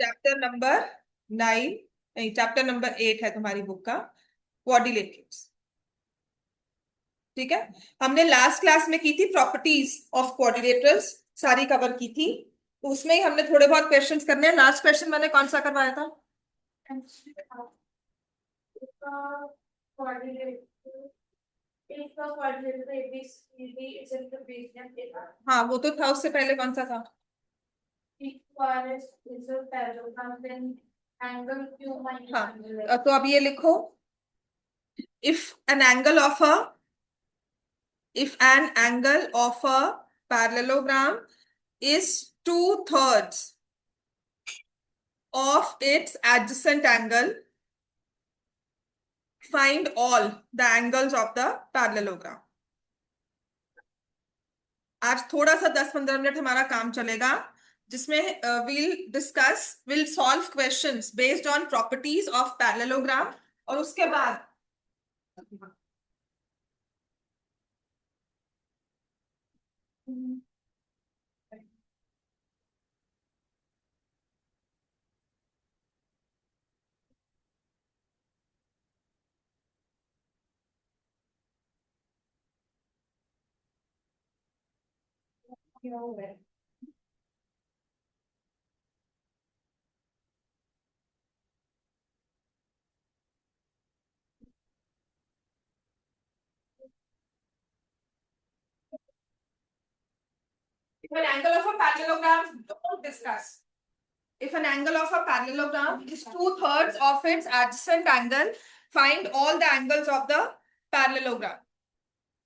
Chapter number 9, नहीं chapter number 8 है तुम्हारी बुक का, क्वाड्रिलेटरल्स। ठीक है। हमने लास्ट क्लास में की थी प्रॉपर्टीज ऑफ क्वाड्रिलेटरल्स, सारी कवर की थी। तो उसमें ही हमने थोड़े बहुत क्वेश्चंस करने हैं। लास्ट क्वेश्चन मैंने कौन सा करवाया था? हाँ वो तो था, उससे पहले कौन सा था? हाँ तो अब ये लिखो, if an angle of a if an angle of a parallelogram is 2/3 of its adjacent angle, find all the angles of the parallelogram. आज थोड़ा सा 10-15 मिनट हमारा काम चलेगा, जिसमें will solve questions based on properties of parallelogram. और उसके बाद if an angle of a parallelogram, don't discuss. If an angle of a parallelogram is 2/3 of its adjacent angle, find all the angles of the parallelogram.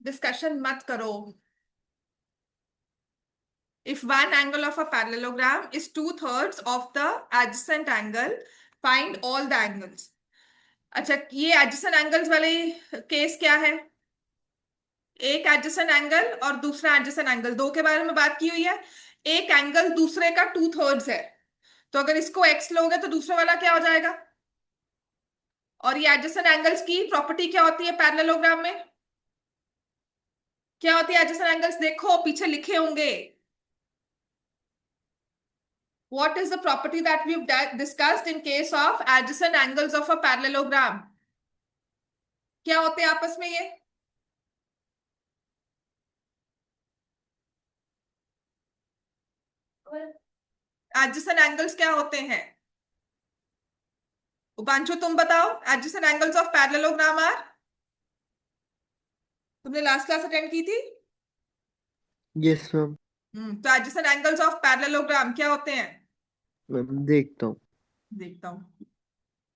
Discussion mat karo. If one angle of a parallelogram is 2/3 of the adjacent angle, find all the angles. अच्छा, ये adjacent angles वाले case क्या है? एक adjacent angle और दूसरा adjacent angle, दो के बारे में बात की हुई है। एक एंगल दूसरे का 2/3 है, तो अगर इसको x लोगे तो दूसरा वाला क्या हो जाएगा? और ये एडजेसेंट एंगल्स की प्रॉपर्टी क्या होती है पैरेललोग्राम में? क्या होती है एडजेसेंट एंगल्स? देखो पीछे लिखे होंगे। What is the property that we've discussed in case of adjacent angles of a parallelogram? क्या होते हैं आपस में ये? एडजेसेंट एंगल्स क्या होते हैं? उपांशु तुम बताओ, adjacent angles of parallelogram are? तुमने लास्ट क्लास अटेंड की थी? Yes ma'am. तो एडजेसेंट एंगल्स ऑफ पैरेललोग्राम क्या होते हैं? मैम देखता हूँ। देखता हूँ।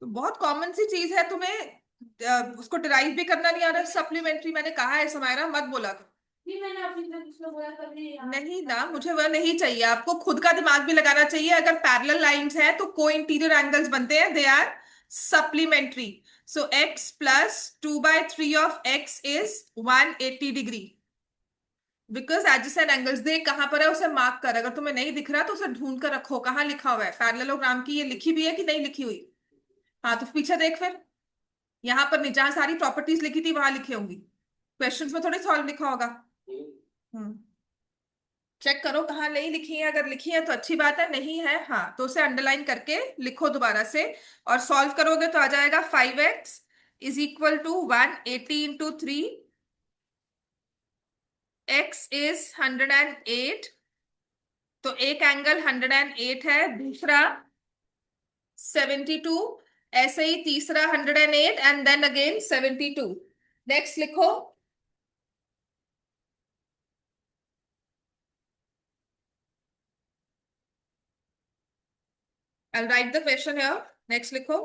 तो बहुत कॉमन सी चीज है, तुम्हें उसको डिराइव भी करना नहीं आ रहा। सप्लीमेंट्री मैंने कहा है समायरा, मत बोला करो। नहीं मैंने अपनी तरफ से बोला कभी नहीं ना, मुझे वह नहीं चाहिए। आपको खुद का दिमाग भी लगाना चाहिए। अगर पैरेलल लाइंस है तो को इंटीरियर एंगल्स बनते हैं, they are supplementary. So x plus 2/3 of x is 180 degree, because adjacent angles. देख कहां पर है उसे मार्क कर, अगर तुम्हें नहीं दिख रहा तो उसे ढूंढ कर रखो कहाँ लिखा हुआ है। पैरेललोग्राम की ये लिखी भी है कि नहीं लिखी हुई? हाँ तो पीछे देख फिर, यहाँ पर नहीं, जहां सारी प्रॉपर्टीज लिखी थी वहां लिखी होंगी। क्वेश्चंस में थोड़ी सॉल्व लिखा होगा। हम्म चेक करो कहाँ नहीं लिखी है। अगर लिखी है तो अच्छी बात है, नहीं है हाँ तो उसे अंडरलाइन करके लिखो दोबारा से। और सॉल्व करोगे तो आ जाएगा 5x is equal to 180 × 3। x is 108, तो एक एंगल 108 है, दूसरा 72। ऐसे ही तीसरा 108 एंड देन अगेन 72। नेक्स्ट लिखो। I'll write the question here. Next लिखो।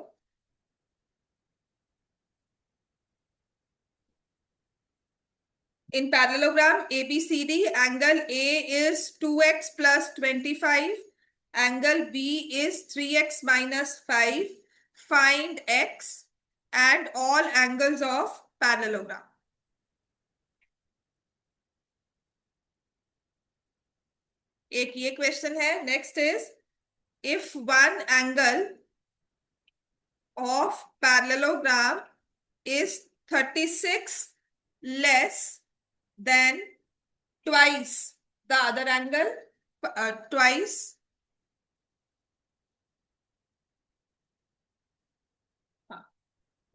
In parallelogram ABCD, angle A is 2x plus 25. Angle B is 3x minus 5. Find x and all angles of parallelogram. एक ये question है। Next is, if one angle of parallelogram is 36 less than twice the other angle, twice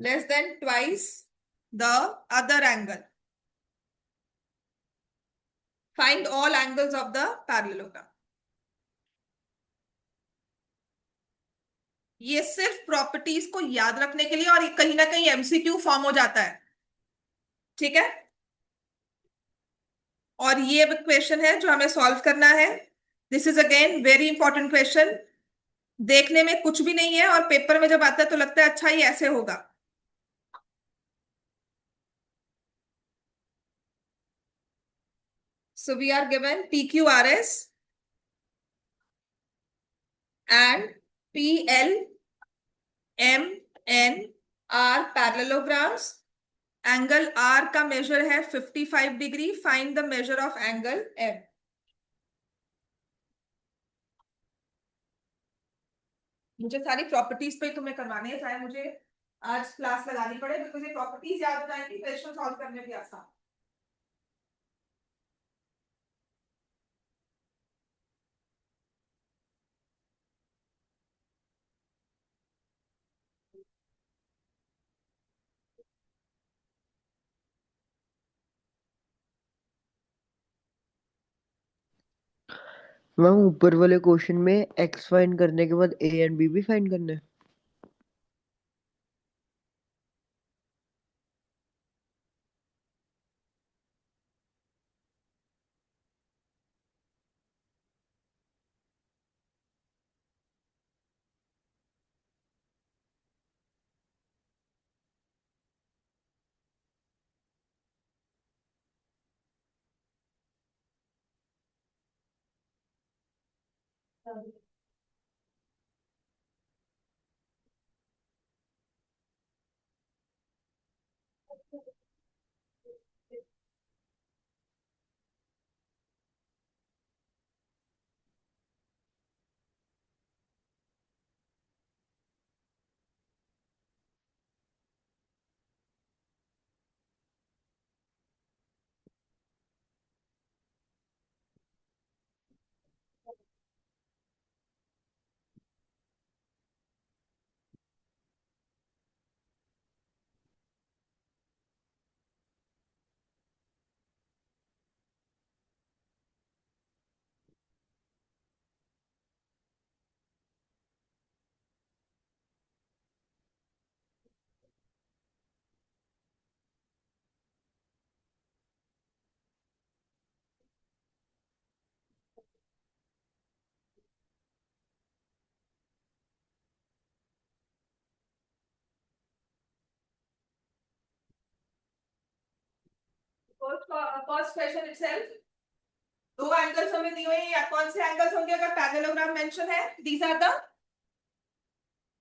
less than twice the other angle. Find all angles of the parallelogram. ये सिर्फ properties को याद रखने के लिए और कहीं ना कहीं एमसीक्यू फॉर्म हो जाता है, ठीक है। और ये क्वेश्चन है जो हमें सॉल्व करना है। This is again very important question. देखने में कुछ भी नहीं है और पेपर में जब आता है तो लगता है अच्छा ये ऐसे होगा। So we are given PQRS and PLMN are parallelograms. Angle R का मेजर है 55 degree. Find the measure of angle M। मुझे सारी प्रॉपर्टीज पे तुम्हें करवाने हैं, चाहे मुझे आज क्लास लगानी पड़े, बिकॉज ये प्रॉपर्टीज याद हो जाएंगी, क्वेश्चन सॉल्व करने भी आसान। मैम ऊपर वाले क्वेश्चन में एक्स फाइंड करने के बाद ए एंड बी भी फाइंड करना है। फर्स्ट क्वेश्चन इटसेल्फ, दो एंगल्स हमें दिए हुए हैं, या कौन से एंगल्स होंगे अगर पैरेललोग्राम मेंशन है? दीज आर द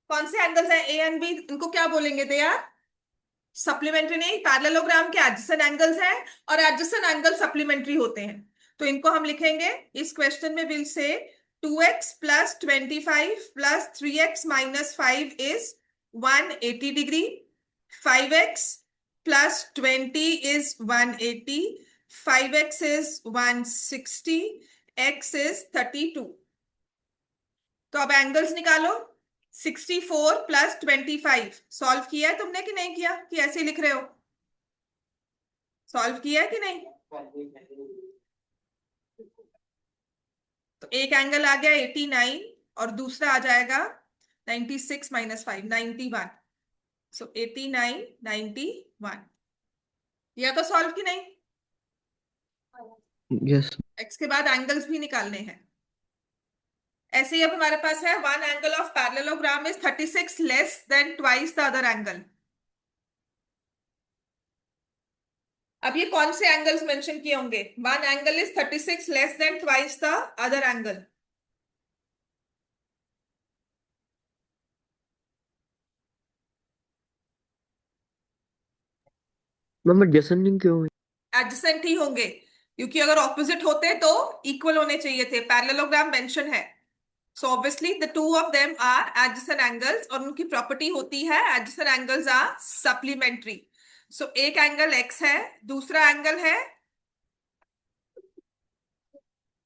कौन से एंगल्स हैं ए एंड बी? इनको क्या बोलेंगे? They are supplementary. नहीं, पैरेललोग्राम के एडजेसेंट एंगल्स हैं और एडजेसेंट एंगल सप्लीमेंट्री होते हैं। तो इनको हम लिखेंगे इस क्वेश्चन में, will say 2x plus 25 plus 3x minus 5 is 180 degree. 5x plus 20 is 180। 5x is 160। x is 32। तो अब एंगल्स निकालो। 64 प्लस 25 सॉल्व किया है तुमने कि नहीं किया, कि ऐसे ही लिख रहे हो? सॉल्व किया है कि नहीं? तो एक एंगल आ गया 89 और दूसरा आ जाएगा 96 माइनस 5, 91। सो 89 91। या तो सॉल्व की नहीं? यस। एक्स के बाद एंगल्स भी निकालने हैं। ऐसे ही अब हमारे पास है one angle of parallelogram is 36 less than twice the other angle. अब ये कौन से एंगल्स मेंशन किए होंगे? One angle is 36 less than twice the other angle. Ma'am adjusting क्यों हुई? एडजेसेंट ही होंगे, क्योंकि अगर ऑपोजिट होते तो इक्वल होने चाहिए थे। पैरेललोग्राम मेंशन है, so obviously the two of them are adjacent angles और उनकी प्रॉपर्टी होती है adjacent angles are supplementary. So एक एंगल x है, दूसरा एंगल है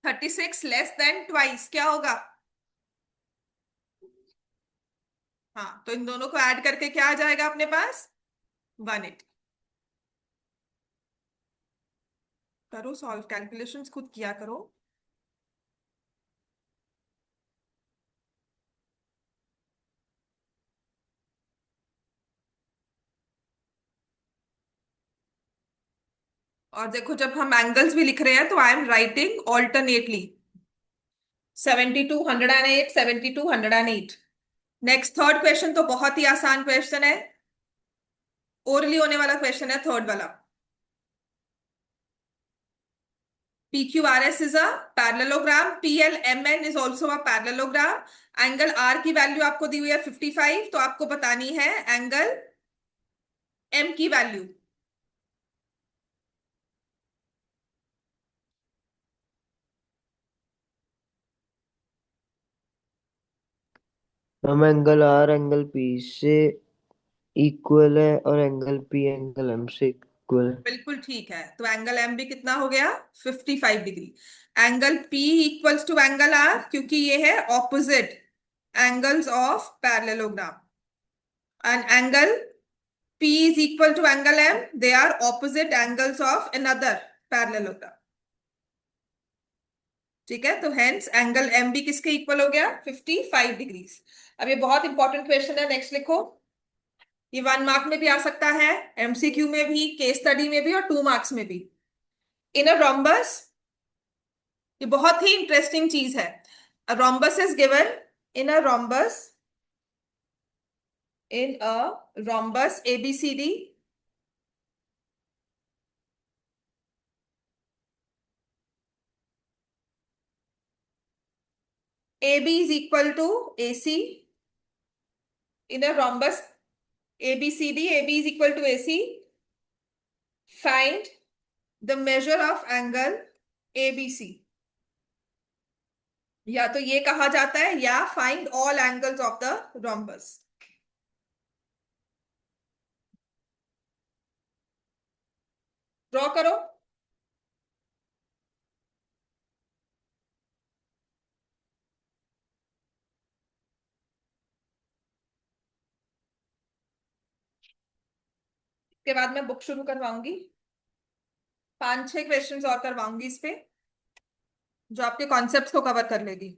36 लेस देन ट्वाइस। क्या होगा? हाँ, तो इन दोनों को ऐड करके क्या आ जाएगा अपने पास? 180। करो सॉल्व, कैलकुलेशंस खुद किया करो। और देखो, जब हम एंगल्स भी लिख रहे हैं तो I am writing alternately. 72, 108, 72, 108। Next third question तो बहुत ही आसान क्वेश्चन है। ओरली होने वाला क्वेश्चन है थर्ड वाला। PQRS is a parallelogram. PLMN is also a parallelogram. Angle R की वैल्यू आपको दी हुई है 55, तो आपको बतानी है एंगल M की वैल्यू। हम एंगल आर एंगल पी से इक्वल है और एंगल पी एंगल एम से इक्वल है। बिल्कुल ठीक है, तो एंगल M भी कितना हो गया? 55 degree. Angle P equals to angle R, क्योंकि ये है opposite angles of parallelogram. And angle P is equal to angle M. They are opposite angles of another parallelogram. ठीक है, तो हेंस एंगल एम भी किसके इक्वल हो गया? 55 डिग्रीज। अब ये बहुत इंपॉर्टेंट क्वेश्चन है, नेक्स्ट लिखो। ये 1 मार्क में भी आ सकता है, MCQ में भी, केस स्टडी में भी, और 2 मार्क्स में भी। इन अ रोम्बस, ये बहुत ही इंटरेस्टिंग चीज है। A rhombus is given. In a rhombus, in a rhombus ABCD, AB is equal to AC. In a rhombus ABCD, AB is equal to AC. Find the measure of angle ABC. या तो ये कहा जाता है, या find all angles of the rhombus. Draw करो। इसके बाद मैं बुक शुरू करवाऊंगी, 5-6 क्वेश्चंस और करवाऊंगी इस पे, जो आपके कॉन्सेप्ट्स को कवर कर लेगी।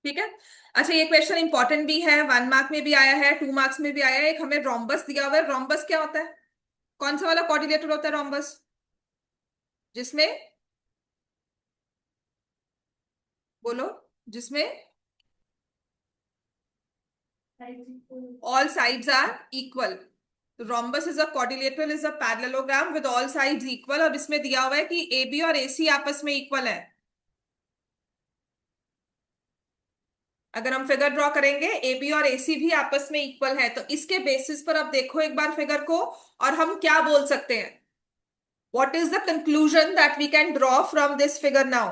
ठीक है। अच्छा, ये क्वेश्चन इंपॉर्टेंट भी है, 1 मार्क में भी आया है, 2 मार्क्स में भी आया है। एक हमें रोम्बस दिया हुआ है। रोम्बस क्या होता है? कौन सा वाला कोऑर्डिनेटर होता है रोम्बस? जिसमें, बोलो, जिसमें all sides are equal. Rhombus is a quadrilateral, is a parallelogram with all sides equal। अब इसमें दिया हुआ है कि AB और AC आपस में इक्वल है। अगर हम फिगर ड्रॉ करेंगे, AB और AC भी आपस में इक्वल है, तो इसके बेसिस पर अब देखो एक बार फिगर को, और हम क्या बोल सकते हैं? What is the conclusion that we can draw from this figure now?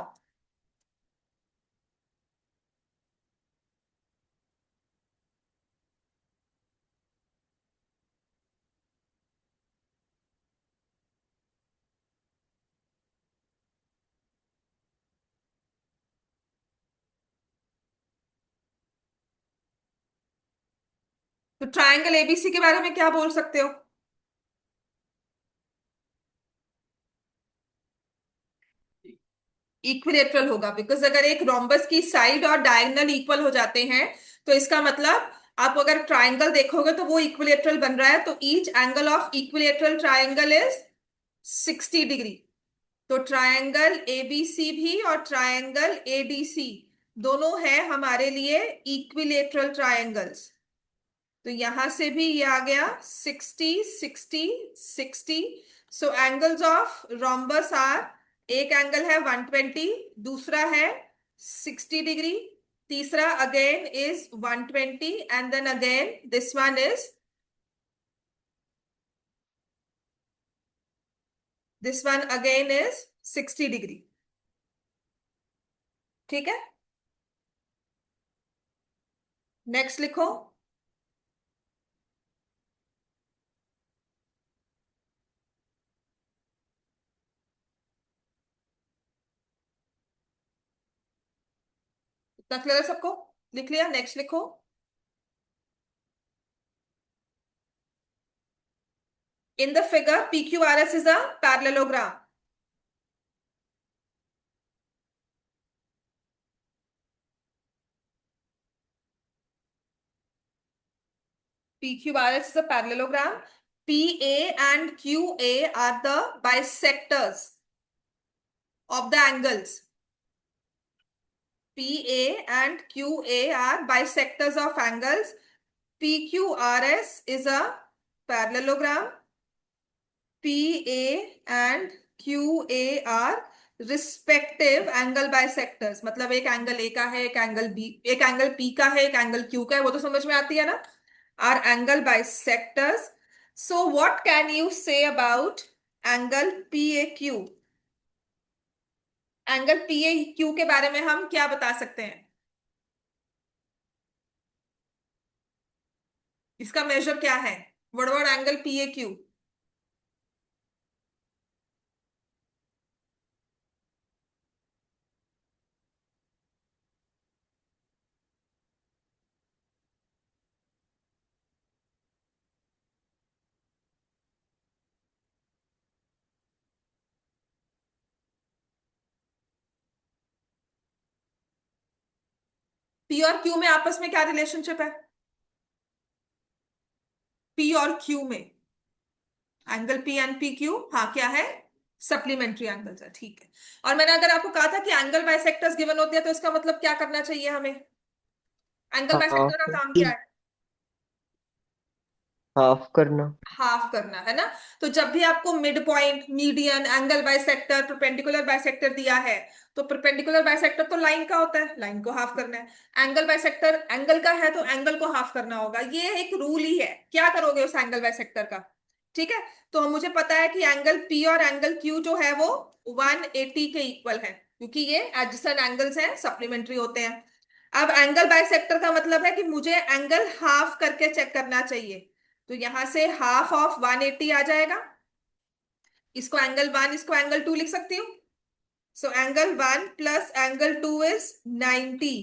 तो ट्रायंगल ABC के बारे में क्या बोल सकते हो? इक्विलेटरल होगा, बिकॉज अगर एक रोम्बस की साइड और डायगोनल इक्वल हो जाते हैं, तो इसका मतलब आप अगर ट्रायंगल देखोगे तो वो इक्विलेटरल बन रहा है। तो each angle of equilateral triangle is 60 degree. तो ट्रायंगल ABC भी और ट्रायंगल ADC दोनों है हमारे लिए इक्विलेटरल ट्रायंगल्स। तो यहां से भी ये आ गया 60 60 60। So angles of rhombus are, एक एंगल है 120, दूसरा है 60 डिग्री, तीसरा again is 120, and then again this one is, this one again is 60 degree. ठीक है, नेक्स्ट लिखो। इतना क्लियर है सबको? लिख लिया, नेक्स्ट लिखो। In the figure, PQRS is a parallelogram. PQRS is a parallelogram. PA and QA are the bisectors of the angles. PA and QA are bisectors of angles. PQRS is a parallelogram. PA and QA are respective angle bisectors, मतलब एक angle A का है, एक angle B, एक angle P का है, एक angle Q का है, वो तो समझ में आती है ना, R angle bisectors. So what can you say about angle P A Q? Angle P A Q के बारे में हम क्या बता सकते हैं? इसका मेजर क्या है? What about angle P A Q? P और क्यू में आपस में क्या रिलेशनशिप है? पी और क्यू में, angle P and P Q, हाँ क्या है? सप्लीमेंट्री एंगल्स है, ठीक है। और मैंने अगर आपको कहा था कि एंगल बाइसेक्टर्स गिवन होते हैं, तो इसका मतलब क्या करना चाहिए हमें? एंगल बाइसेक्टर का हाफ, काम क्या है? हाफ करना। हाफ करना है ना। तो जब भी आपको mid point, median, angle bisector, perpendicular bisector दिया है, तो परपेंडिकुलर बाइसेक्टर तो लाइन का होता है, लाइन को हाफ करना है। एंगल बाइसेक्टर एंगल का है, तो एंगल को हाफ करना होगा। ये एक रूल ही है, क्या करोगे उस एंगल बाइसेक्टर का। ठीक है, तो मुझे पता है कि एंगल पी और एंगल क्यू जो है वो 180 के इक्वल है, क्योंकि ये एडजेसेंट एंगल्स हैं, सप्लीमेंट्री होते हैं। अब एंगल बाइसेक्टर का मतलब है कि मुझे एंगल हाफ करके चेक करना चाहिए, तो यहां से हाफ ऑफ 180 आ जाएगा। इसको एंगल वन, इसको एंगल टू लिख सकती हूँ। So angle one plus angle two is 90।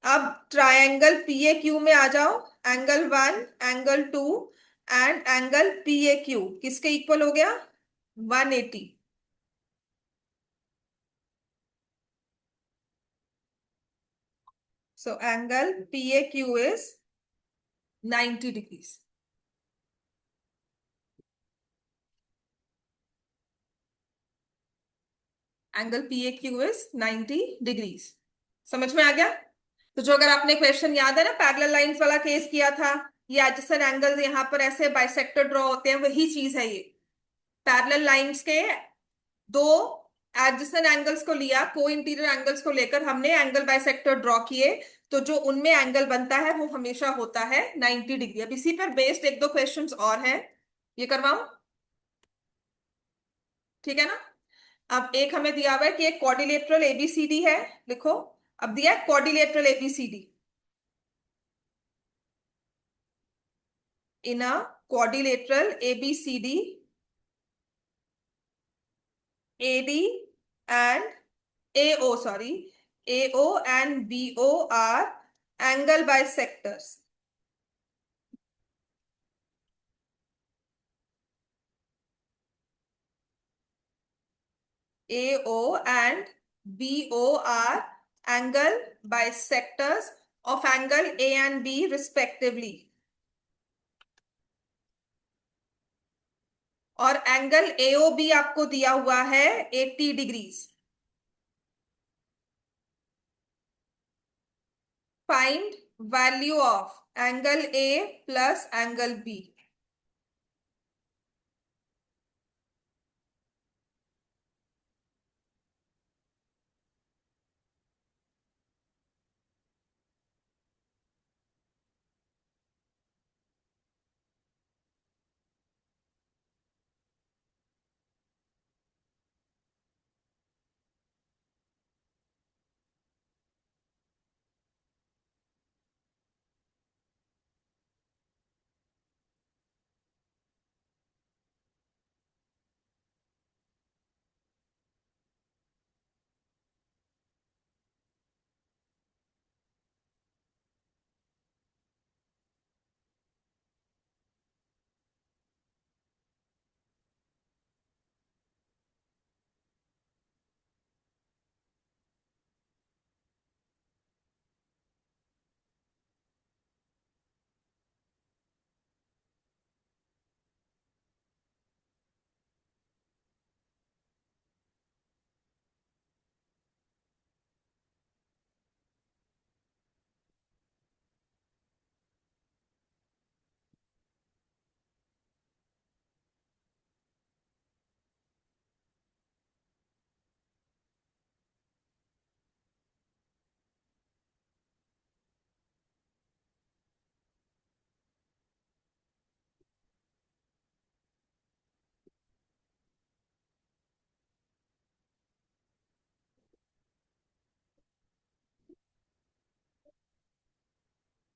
अब ट्रायंगल पी ए क्यू में आ जाओ। Angle one, angle two and angle P A Q किसके इक्वल हो गया? 180। So angle P A Q is 90 degrees. Angle P A Q is 90 degrees. समझ में आ गया? तो जो, अगर आपने क्वेश्चन याद है ना, पैरेलल लाइंस वाला केस किया था, ये एडजेसेंट एंगल्स यहाँ पर ऐसे बाइसेक्टर ड्रॉ होते हैं, वही चीज है ये। पैरेलल लाइंस के दो एडजेसेंट एंगल्स को लिया, को इंटीरियर एंगल्स को लेकर हमने एंगल बाइसेक्टर ड्रॉ किए, तो जो उनमें एंगल बनता है वो हमेशा होता है 90 डिग्री। अब इसी पर बेस्ड एक दो क्वेश्चंस और हैं, ये करवाऊं? ठीक है ना। अब एक हमें दिया हुआ है कि एक क्वाड्रिलेटरल एबीसीडी है, लिखो। अब दिया है quadrilateral ABCD. In a quadrilateral ABCD, AD and AO, sorry, AO and BO are angle bisectors. AO and BO are angle bisectors of angle A and B respectively. और एंगल AOB आपको दिया हुआ है 80 degrees. Find value of angle A plus angle B.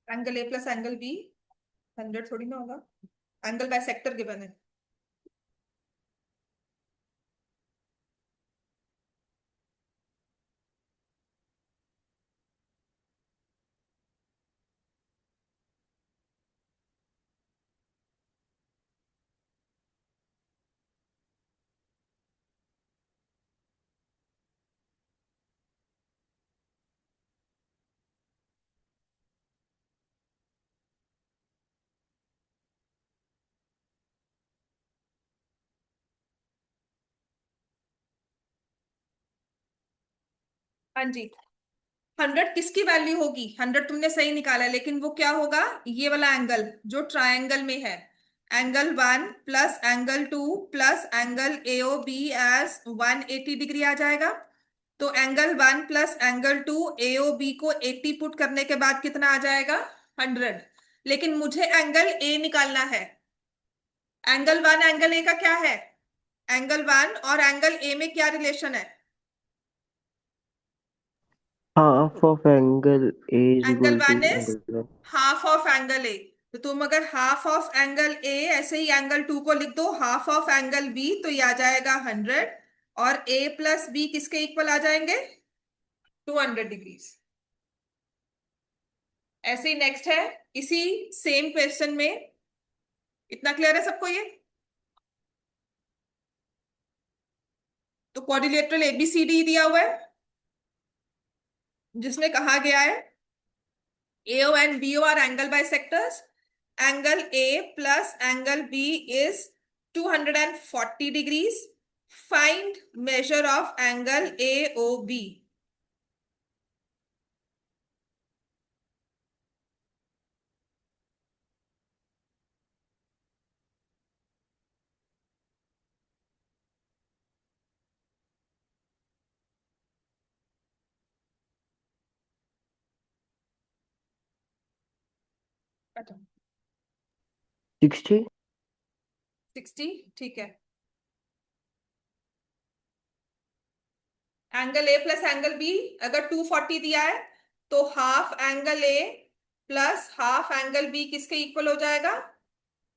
Angle A plus angle B 100 थोड़ी ना होगा। Angle by sector given है। हाँ जी। 100 किसकी वैल्यू होगी? 100 तुमने सही निकाला है, लेकिन वो क्या होगा? ये वाला एंगल जो ट्रायंगल में है, angle 1 plus angle 2 plus angle AO B as 180 degree आ जाएगा। तो angle 1 plus angle 2 AO B को 80 पुट करने के बाद कितना आ जाएगा? 100। लेकिन मुझे एंगल ए निकालना है। एंगल 1 एंगल ए का क्या है? एंगल 1 और एंगल ए में क्या रिलेशन है? Half of angle A is angle equal to one is angle. Half of angle A. तो तुम अगर हाफ ऑफ एंगल ए ऐसे ही एंगल 2 को लिख दो हाफ ऑफ एंगल बी, तो ये आ जाएगा 100। और ए प्लस बी किसके इक्वल आ जाएंगे? 200 डिग्रीज। ऐसे ही नेक्स्ट है, इसी सेम क्वेश्चन में। इतना क्लियर है सबको ये? तो क्वाड्रिलेटरल एबीसीडी दिया हुआ है, जिसमें कहा गया है AO and BO are angle bisectors. Angle A plus angle B is 240 degrees. Find measure of angle AOB. अच्छा, 60। 60 ठीक है। Angle A plus angle B अगर 240 दिया है, तो half angle A plus half angle B किसके इक्वल हो जाएगा?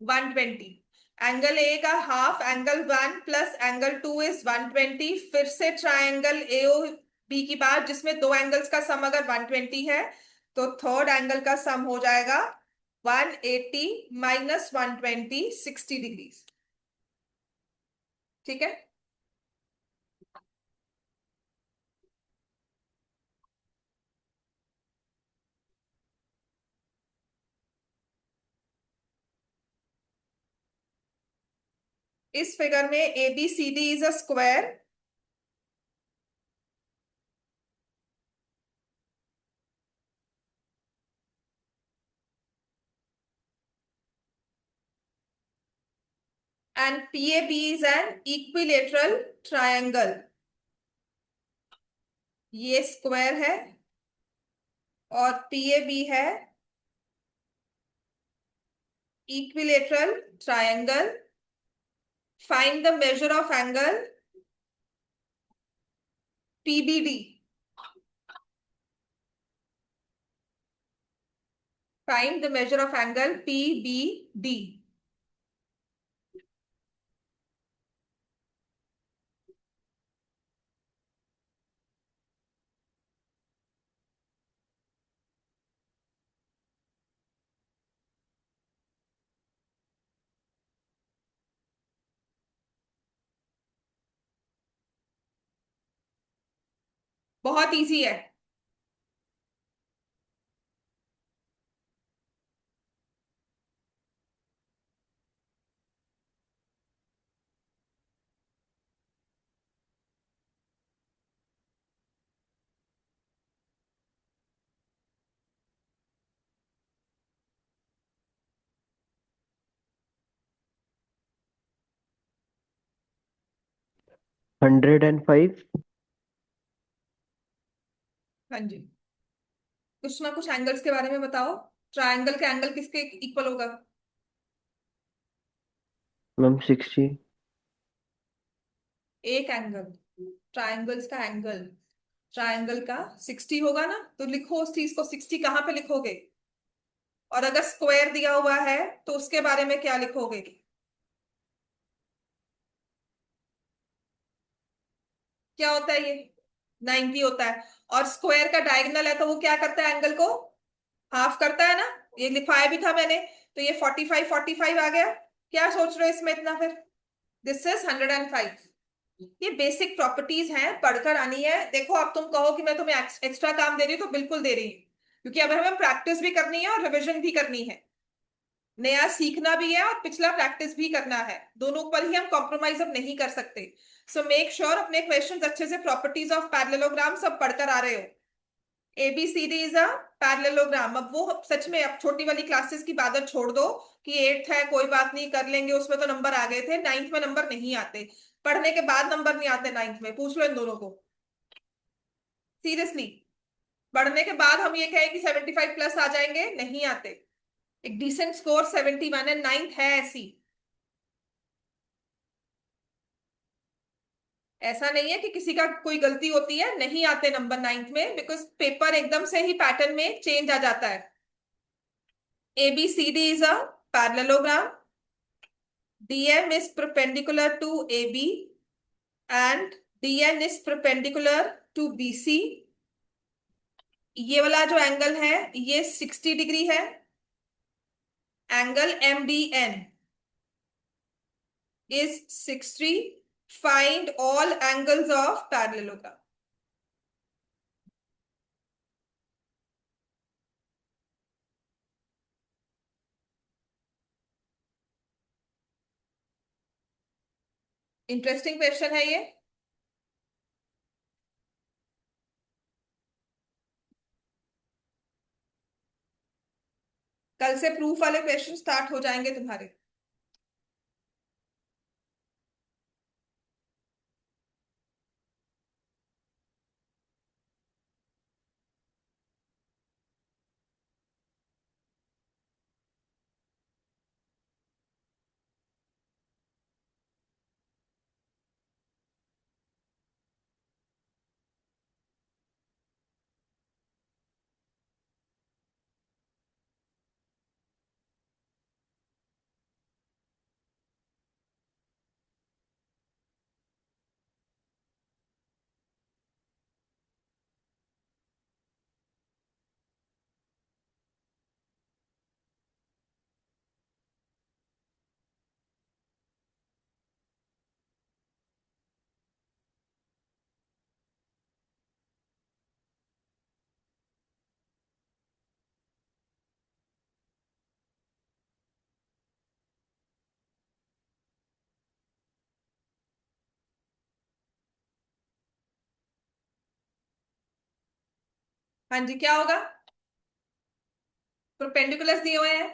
120। एंगल ए का हाफ एंगल 1 प्लस एंगल 2 इज 120। फिर से ट्राइंगल एओ बी की बात, जिसमें दो एंगल्स का सम अगर 120 है, तो थर्ड एंगल का सम हो जाएगा 180 माइनस 120, 60 डिग्रीज। ठीक है। इस फिगर में A B C D is a square. And PAB is an equilateral triangle. ये स्क्वायर है और PAB है equilateral triangle. Find the measure of angle PBD। Find the measure of angle PBD। बहुत easy है। 105। हाँ जी। कुछ ना कुछ एंगल्स के बारे में बताओ। ट्रायंगल का एंगल किसके इक्वल होगा? मैम 60। एक एंगल, ट्रायंगल्स का एंगल, ट्रायंगल का 60 होगा ना, तो लिखो उस चीज को। 60 कहाँ पे लिखोगे? और अगर स्क्वायर दिया हुआ है तो उसके बारे में क्या लिखोगे? क्या होता है ये? 90 होता है। और स्क्वायर का डायगोनल है तो वो क्या करता है एंगल को? हाफ करता है ना। ये लिखवाया भी था मैंने। तो ये 45 45 आ गया। क्या सोच रहे हो इसमें इतना फिर? This is 105। ये बेसिक प्रॉपर्टीज हैं, पढ़कर आनी है। देखो अब तुम कहो कि मैं तुम्हें एक्स्ट्रा काम दे रही हूँ, तो बिल्कुल दे रही हूँ। क्योंकि अब हमें प्रैक्टिस भी करनी है और रिवीजन भी करनी है। नया सीखना भी है और पिछला प्रैक्टिस भी करना है। दोनों पर ही हम कॉम्प्रोमाइज अब नहीं कर सकते। सो मेक श्योर अपने क्वेश्चंस अच्छे से, प्रॉपर्टीज ऑफ पैरेललोग्राम सब पढ़कर आ रहे हो। ABCD is a parallelogram. अब वो सच में अब छोटी वाली क्लासेस की बात छोड़ दो कि एट्थ है कोई बात नहीं कर लेंगे, उसमें तो नंबर आ गए थे। नाइन्थ में नंबर नहीं आते। पढ़ने के बाद नंबर नहीं आते नाइन्थ में, पूछ लो इन दोनों को। सीरियसली। पढ़ने के बाद हम ये कहें कि 75 प्लस आ जाएंगे, नहीं आते। एक डिसेंट स्कोर 71 है, नाइन्थ है ऐसी। ऐसा नहीं है कि किसी का कोई गलती होती है, नहीं आते नंबर नाइन्थ में, बिकॉज पेपर एकदम से ही पैटर्न में चेंज आ जाता है। ABCD is a parallelogram. DM is perpendicular to AB and DN is perpendicular to BC. ये वाला जो एंगल है ये 60 डिग्री है। Angle MDN is 60. Find all angles of parallelogram. Interesting question है ये। कल से प्रूफ वाले क्वेश्चन स्टार्ट हो जाएंगे तुम्हारे। हाँ जी, क्या होगा? परपेंडिकुलर्स दिए हुए हैं।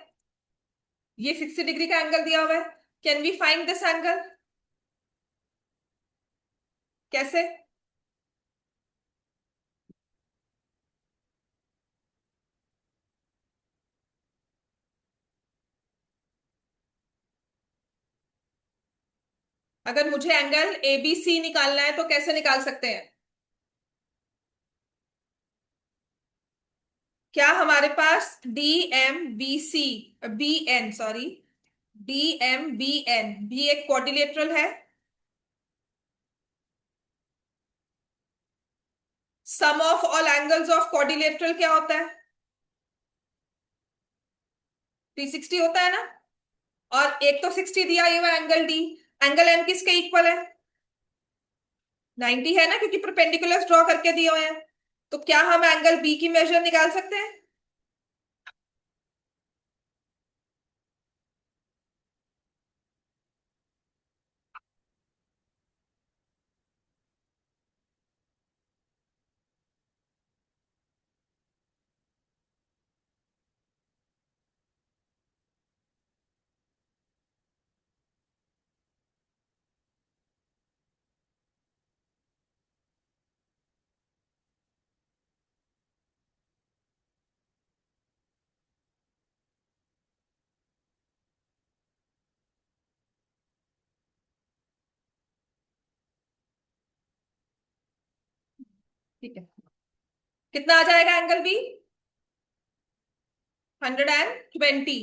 ये 60 डिग्री का एंगल दिया हुआ है। Can we find this angle? कैसे? अगर मुझे एंगल एबीसी निकालना है तो कैसे निकाल सकते हैं? क्या हमारे पास D M B C, B N sorry, D M B N भी एक क्वाड्रिलेटरल है? Sum of all angles of quadrilateral क्या होता है? 360 होता है ना? और एक तो 60 दिया हुआ एंगल डी, एंगल एम किसके इक्वल है? 90 है ना, क्योंकि परपेंडिकुलर ड्रॉ करके दिए हुए हैं। तो क्या हम एंगल बी की मेजर निकाल सकते हैं? ठीक है, कितना आ जाएगा एंगल बी? 120।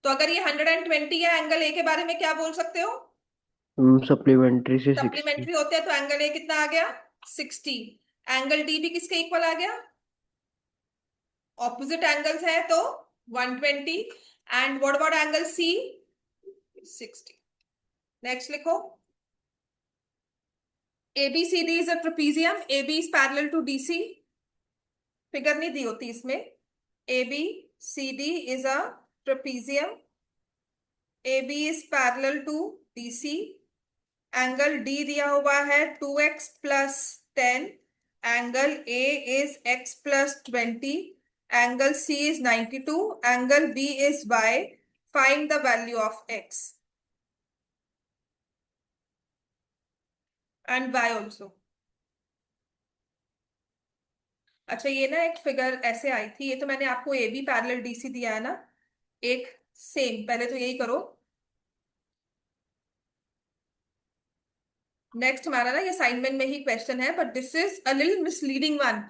तो अगर ये 120 है, एंगल ए के बारे में क्या बोल सकते हो? सप्लीमेंट्री से 60। सप्लीमेंट्री होते हैं, तो एंगल ए कितना आ गया? 60। एंगल डी भी किसके इक्वल आ गया? ऑपोजिट एंगल्स है तो 120। And what about angle C? 60। Next लिखो। ABCD is a trapezium. AB is parallel to DC. Figure नहीं दी होती इसमें। ABCD is a trapezium. AB is parallel to DC. Angle D दिया हुआ है 2x plus 10. Angle A is x plus 20. Angle C is 92. Angle B is y. Find the value of x and y also. अच्छा, ये ना एक figure ऐसे आई थी, ये तो मैंने आपको ए बी पैरेलल डीसी दिया है ना, एक सेम, पहले तो यही करो। नेक्स्ट हमारा ना ये असाइनमेंट में ही क्वेश्चन है, but this is a little misleading one.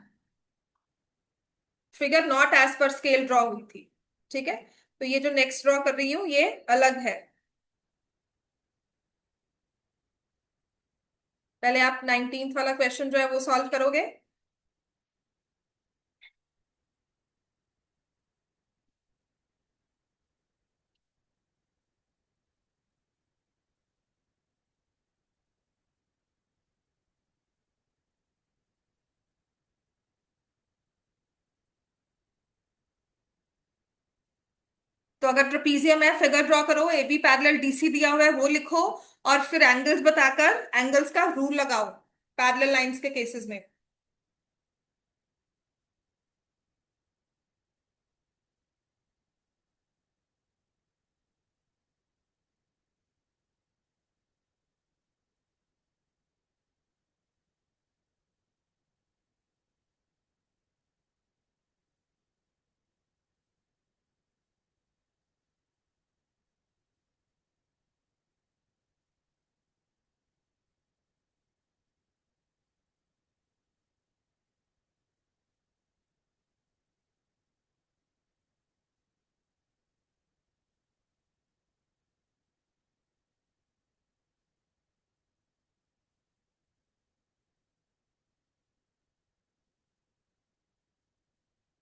Figure not as per scale draw हुई थी, ठीक है? तो ये जो नेक्स्ट ड्रॉ कर रही हूँ ये अलग है। पहले आप 19th वाला क्वेश्चन जो है वो सॉल्व करोगे। तो अगर ट्रेपीजियम है, फिगर ड्रॉ करो, ए बी पैरेलल डीसी दिया हुआ है वो लिखो, और फिर एंगल्स बताकर एंगल्स का रूल लगाओ पैरेलल लाइंस के केसेस में।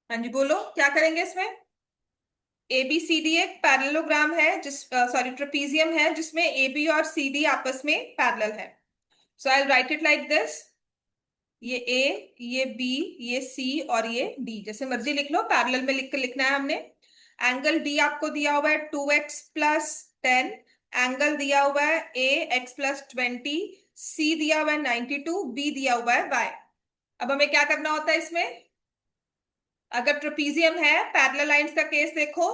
हाँ जी, बोलो क्या करेंगे इसमें। ABCD एक पैरेललोग्राम है, जिस सॉरी ट्रेपीजियम है जिसमें AB और CD आपस में पैरेलल है। सो आई राइट इट लाइक दिस। ये A, ये B, ये C और ये D, जैसे मर्जी लिख लो, पैरेलल में लिख के लिखना है हमने। एंगल D आपको दिया हुआ है 2x प्लस 10। एंगल दिया हुआ है A x प्लस 20। C दिया हुआ है 92। B दिया हुआ है y। अब हमें क्या करना होता है इसमें? अगर ट्रेपीजियम है, पैरेलल लाइंस का केस देखो,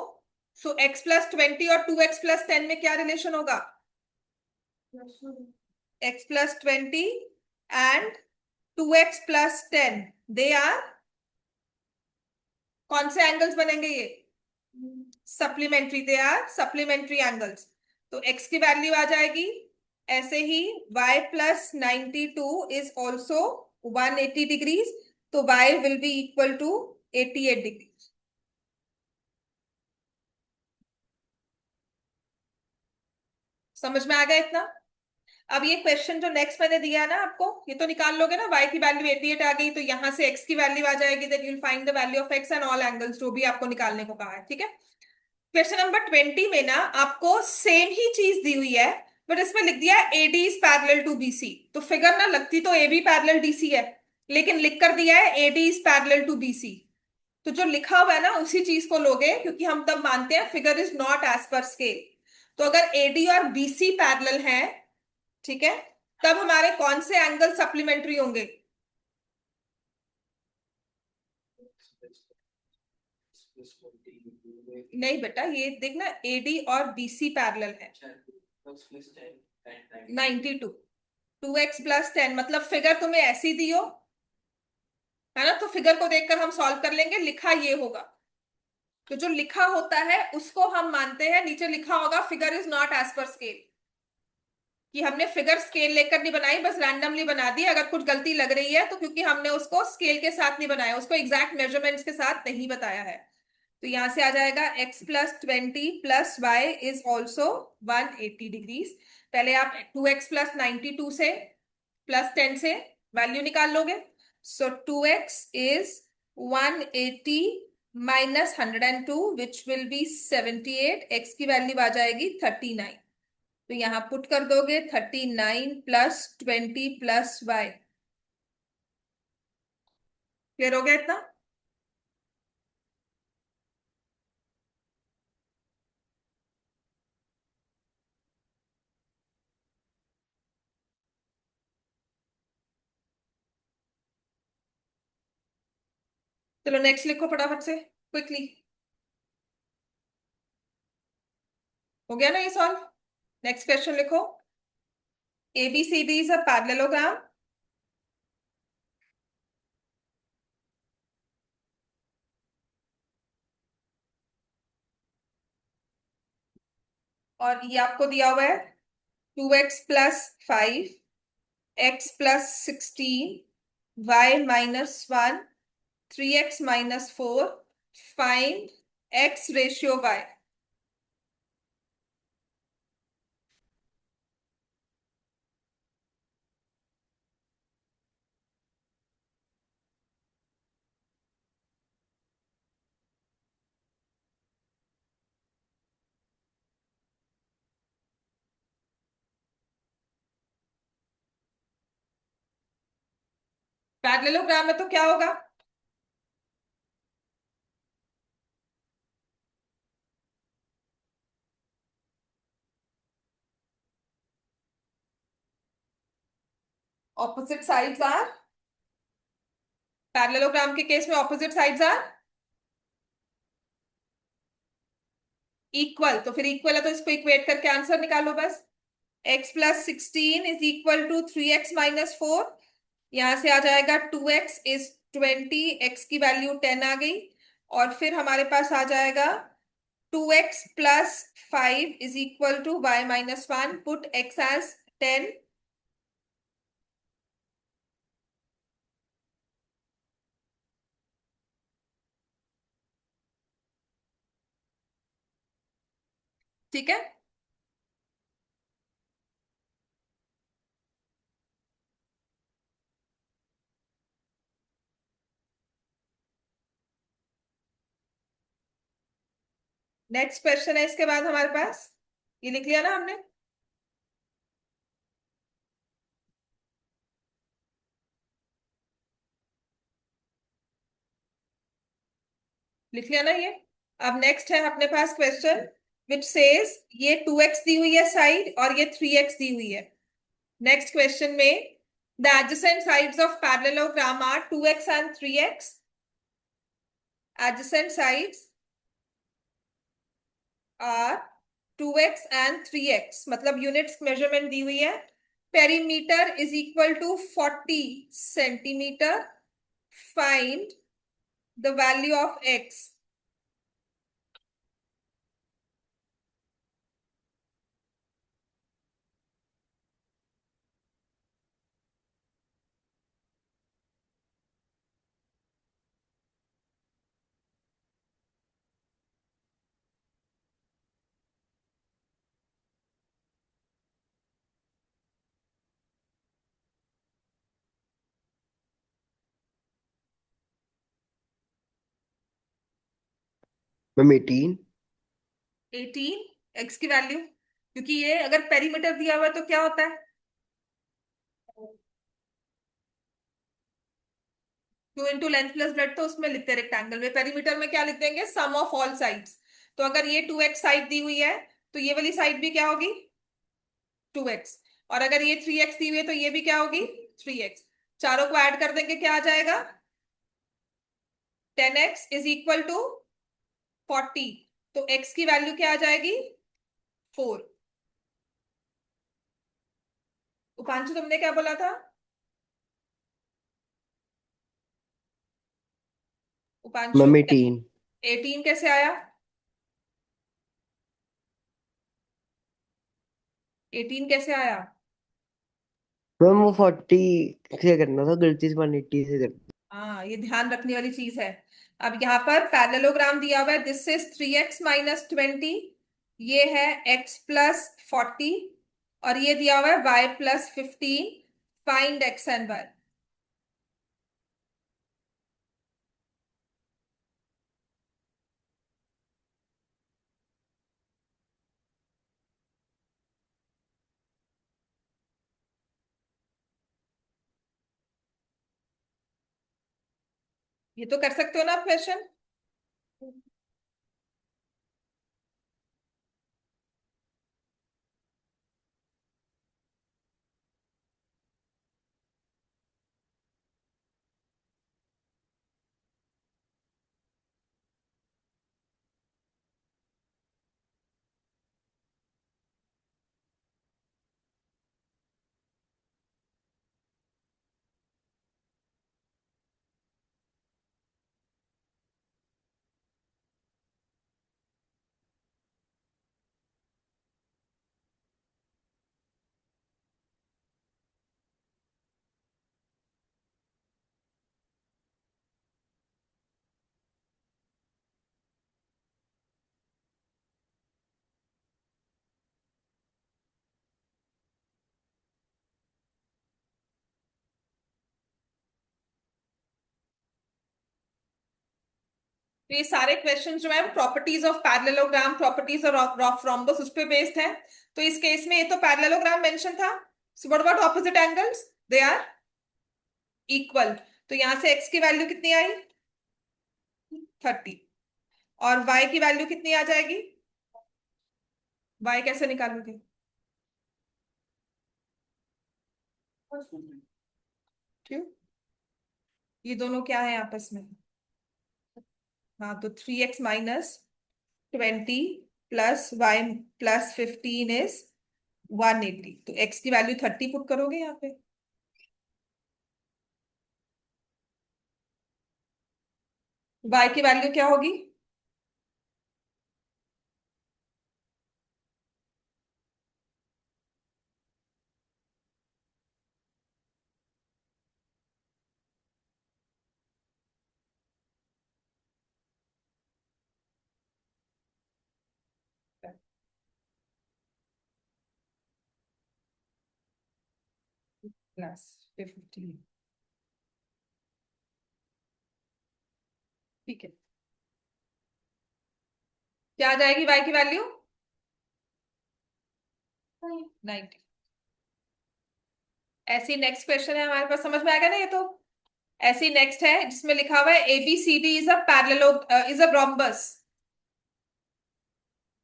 सो x प्लस 20 और 2x प्लस 10 में क्या रिलेशन होगा? x plus 20 and 2x plus 10, they are, कौन से एंगल्स बनेंगे ये? Supplementary, they are supplementary angles. तो x की वैल्यू आ जाएगी ऐसे ही, y plus 92 is also 180 degrees, तो y will be equal to 88 degree. समझ में आ गया इतना? अब ये क्वेश्चन जो नेक्स्ट मैंने दिया है ना आपको, ये तो निकाल लोगे ना, y की वैल्यू 88 आ गई, तो यहां से x की वैल्यू आ जाएगी, then you will find the value of x and all angles, जो भी आपको निकालने को कहा है, ठीक है। क्वेश्चन नंबर 20 में ना आपको सेम ही चीज दी हुई है, बट इसमें लिख दिया है AD is parallel to BC। तो फिगर ना लगती तो AB पैरेलल DC है, लेकिन लिख कर दिया है AD is parallel to BC। तो जो लिखा हुआ है ना उसी चीज को लोगे, क्योंकि हम तब मानते हैं figure is not as per scale. तो अगर AD और BC पैरेलल है, ठीक है, तब हमारे कौन से एंगल सप्लीमेंट्री होंगे? नहीं बेटा, ये देखना, AD और BC पैरेलल है। 92, 2x प्लस 10, मतलब फिगर तुम्हें ऐसी दी हो, है ना, तो फिगर को देखकर हम सॉल्व कर लेंगे, लिखा ये होगा। तो जो लिखा होता है उसको हम मानते हैं, नीचे लिखा होगा figure is not as per scale, कि हमने फिगर स्केल लेकर नहीं बनाई, बस रैंडमली बना दी। अगर कुछ गलती लग रही है तो क्योंकि हमने उसको स्केल के साथ नहीं बनाया, उसको एग्जैक्ट मेजरमेंट्स के साथ नहीं बताया है। तो यहां से आ जाएगा x प्लस 20 प्लस वाई इज ऑल्सो 180 डिग्रीज। पहले आप 2x प्लस 92 से प्लस 10 से वैल्यू निकाल लोगे। सो 2x is 180 minus 102 which will be 78, x की वैल्यू आ जाएगी 39। तो यहां पुट कर दोगे 39 प्लस 20 प्लस वाई। क्लियर हो गया इतना? चलो नेक्स्ट लिखो फटाफट से, क्विकली। हो गया ना ये सॉल्व? नेक्स्ट क्वेश्चन लिखो। ABCD is a parallelogram और ये आपको दिया हुआ है 2x plus 5, x plus 16, y minus 1, 3x minus 4, find x ratio y। Parallelogram में तो क्या होगा? ऑपोजिट साइड्स आर, पैरेललोग्राम के केस में ऑपोजिट साइड्स आर इक्वल। तो फिर इक्वल है तो इसको इक्वेट करके आंसर निकालो बस। x plus 16 is equal to 3x minus 4, यहां से आ जाएगा 2x इज 20, x की वैल्यू 10 आ गई, और फिर हमारे पास आ जाएगा 2x plus 5 is equal to y minus 1, put x as 10। ठीक है, नेक्स्ट क्वेश्चन है इसके बाद हमारे पास, ये लिख लिया ना हमने? लिख लिया ना ये? अब नेक्स्ट है अपने पास क्वेश्चन विच सेज ये 2x दी हुई है साइड और ये 3x दी हुई है। नेक्स्ट क्वेश्चन में the adjacent sides of parallelogram are 2x and 3x, adjacent sides are 2x and 3x, मतलब यूनिट्स मेजरमेंट दी हुई है। Perimeter is equal to 40 centimetre. Find the value of x। Ma'am 18। 18, x की वैल्यू, क्योंकि ये अगर पेरीमीटर दिया हुआ है तो क्या होता है, 2 × लेंथ प्लस ब्रेड, तो उसमें लिखते हैं रेक्टेंगल में। पेरीमीटर में क्या लिख देंगे, सम ऑफ ऑल साइड्स। तो अगर ये 2x साइड दी हुई है तो ये वाली साइड भी क्या होगी, 2x। और अगर ये 3x दी हुई है तो ये भी क्या होगी, 3x। चारों को ऐड कर देंगे, क्या आ जाएगा, 10x इज इक्वल टू 40। तो x की वैल्यू क्या आ जाएगी, 4। उपांशु तुमने क्या बोला था, उपांशु, मैम 18। 18 कैसे आया, 18 कैसे आया। मैम वो 40 से करना था, गलती से 180 से कर। हाँ, ये ध्यान रखने वाली चीज है। अब यहाँ पर पैरेललोग्राम दिया हुआ है, दिस इज 3x - 20, ये है x + 40, और ये दिया हुआ है y + 15। Find x and y। ये तो कर सकते हो ना आप क्वेश्चन। तो ये सारे क्वेश्चन जो है properties of parallelogram, properties of rhombus, उस पे बेस्ड है। तो इस केस में ये तो पैरेललोग्राम मेंशन था। So what about opposite angles, they are equal. तो यहां से x की वैल्यू कितनी आई, 30। और y की वैल्यू कितनी आ जाएगी, y कैसे निकालोगे, क्यों, ये दोनों क्या है आपस में। हाँ, तो 3x - 20 प्लस y + 15 इज 180। तो x की वैल्यू 30 पुट करोगे यहाँ पे, y की वैल्यू क्या होगी, +15। ठीक है, क्या आ जाएगी y की वैल्यू, 90। ऐसी नेक्स्ट क्वेश्चन है हमारे पास, समझ में आ गया ना ये तो। ऐसी नेक्स्ट है जिसमें लिखा हुआ है ABCD इज अ पैरेललो इज अ रोम्बस।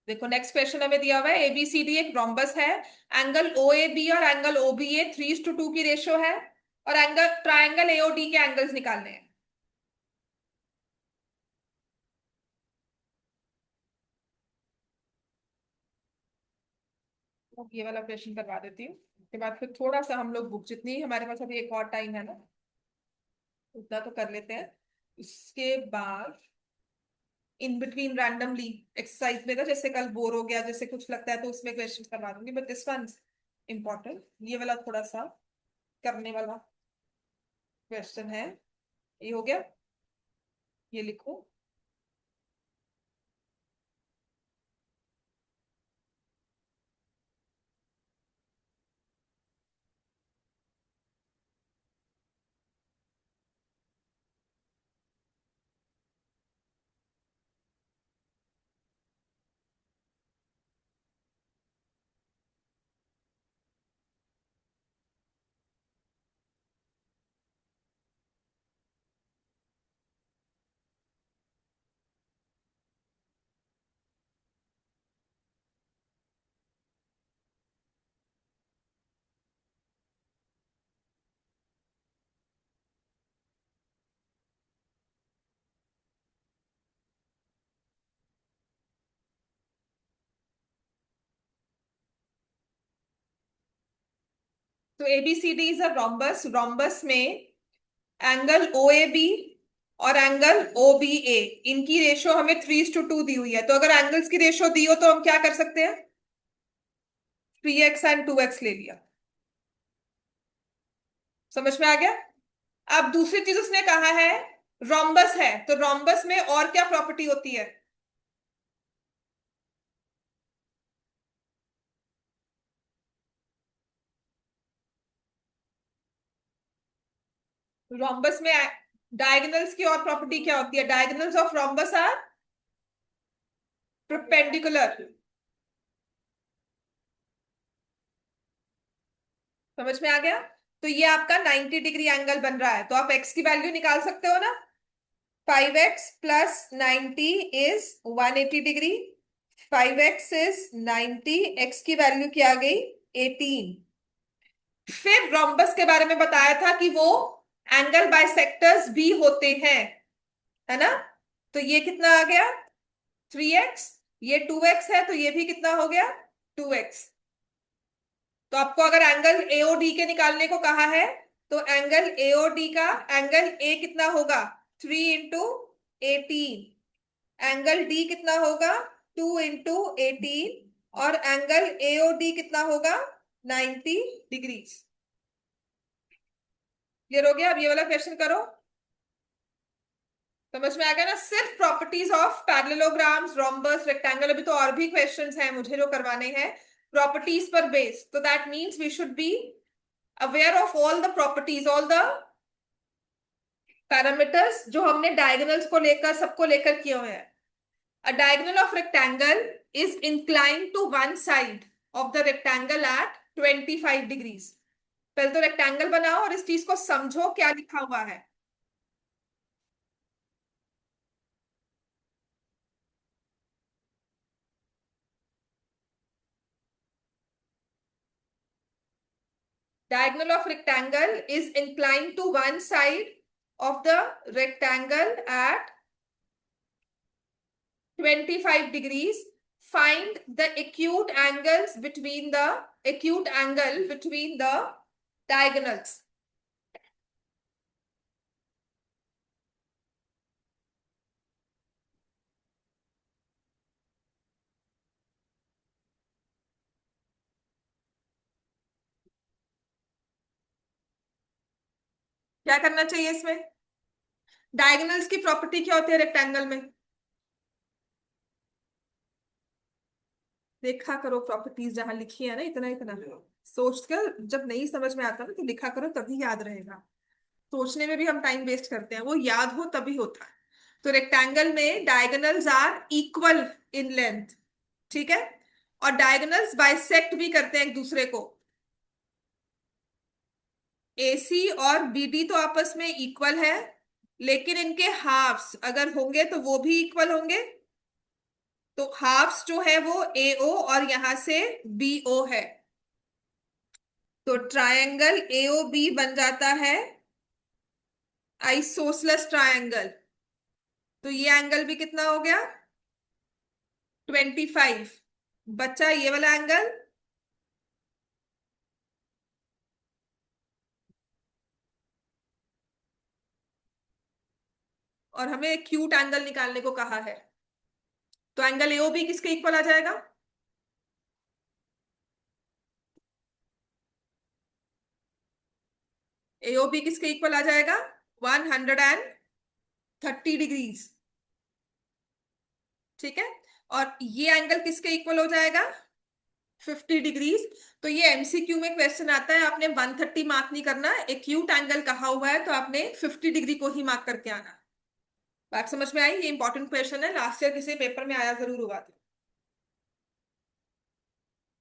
देखो नेक्स्ट क्वेश्चन हमें दिया हुआ है ABCD एक रोम्बस है। एंगल OAB और एंगल OBA 3:2 की रेशियो है, और एंगल ट्रायंगल AOD के एंगल्स निकालने हैं। अब ये वाला क्वेश्चन करवा देती हूँ, उसके बाद फिर थोड़ा सा हम लोग बुक, जितनी हमारे पास अभी एक और टाइम है ना, उतना तो कर लेते हैं। उसके बाद इन बिटवीन रैंडमली एक्सरसाइज में ना, जैसे कल बोर हो गया, जैसे कुछ लगता है तो उसमें क्वेश्चन करवा दूंगी, बट दिस वन इम्पोर्टेंट, ये वाला थोड़ा सा करने वाला क्वेश्चन है। ये हो गया, ये लिखो। तो ABCD is a rhombus. Rhombus में एंगल ओ ए बी और एंगल ओ बी ए, इनकी रेशो हमें 3:2 दी हुई है। तो अगर एंगल्स की रेशो दी हो तो हम क्या कर सकते हैं, 3x एंड 2x ले लिया। समझ में आ गया। अब दूसरी चीज उसने कहा है, रोम्बस है, तो रोम्बस में और क्या प्रॉपर्टी होती है। रोम्बस में डायगोनल्स की और प्रॉपर्टी क्या होती है, diagonals of rhombus are perpendicular. समझ में आ गया। तो ये आपका 90 डिग्री एंगल बन रहा है, तो आप x की वैल्यू निकाल सकते हो ना। 5x plus 90 is 180 degree. 5x is 90, x की वैल्यू क्या आ गई, 18। फिर रोम्बस के बारे में बताया था कि वो एंगल बाइसेक्टर्स भी होते हैं, है ना। तो ये कितना आ गया, 3x। ये 2x है, तो ये भी कितना हो गया, 2x। तो आपको अगर एंगल एओडी के निकालने को कहा है, तो एंगल एओडी का एंगल ए कितना होगा, 3 इंटू 18। एंगल डी कितना होगा, 2 इंटू 18। और एंगल एओडी कितना होगा, 90 डिग्रीज। क्लियर हो गया। अब ये वाला क्वेश्चन करो। समझ में आ गया ना। सिर्फ properties of parallelograms, rhombus, rectangle, अभी तो और भी क्वेश्चंस हैं मुझे जो करवाने हैं प्रॉपर्टीज पर बेस। तो that means we should be aware of all the properties, all the parameters जो हमने डायगोनल्स को लेकर, सबको लेकर किए हुए हैं। A diagonal of rectangle is inclined to one side of the rectangle at 25 degrees. पहले तो रेक्टेंगल बनाओ और इस चीज को समझो क्या लिखा हुआ है। Diagonal of rectangle is inclined to one side of the rectangle at 25 degrees. Find the acute angles between the acute angle between the diagonals. क्या करना चाहिए इसमें, डायगोनल्स की प्रॉपर्टी क्या होती है रेक्टेंगल में, देखा करो प्रॉपर्टीज जहां लिखी है ना, इतना इतना सोच कर, जब नहीं समझ में आता ना तो लिखा करो, तभी याद रहेगा। सोचने में भी हम टाइम वेस्ट करते हैं, वो याद हो तभी होता है। तो रेक्टेंगल में diagonals are equal in length, ठीक है। और डायगोनल्स बाइसेक्ट भी करते हैं एक दूसरे को। एसी और बीडी तो आपस में इक्वल है, लेकिन इनके हाफ्स अगर होंगे तो वो भी इक्वल होंगे। तो हाफ्स जो है वो एओ और यहां से बीओ है। तो ट्रायंगल एओ बी बन जाता है आइसोसलेस ट्रायंगल। तो ये एंगल भी कितना हो गया, 25। बचा ये वाला एंगल और हमें एक्यूट एंगल निकालने को कहा है, तो एंगल एओबी किसके इक्वल आ जाएगा? एओबी किसके इक्वल आ जाएगा? 130 डिग्रीज। ठीक है। और ये एंगल किसके इक्वल हो जाएगा? 50 डिग्रीज। तो ये एमसीक्यू में क्वेश्चन आता है, आपने 130 मार्क नहीं करना, एक्यूट एंगल कहा हुआ है तो आपने 50 डिग्री को ही मार्क करके आना। बात समझ में आई? ये इंपॉर्टेंट क्वेश्चन है, लास्ट ईयर किसी पेपर में आया जरूर हुआ था।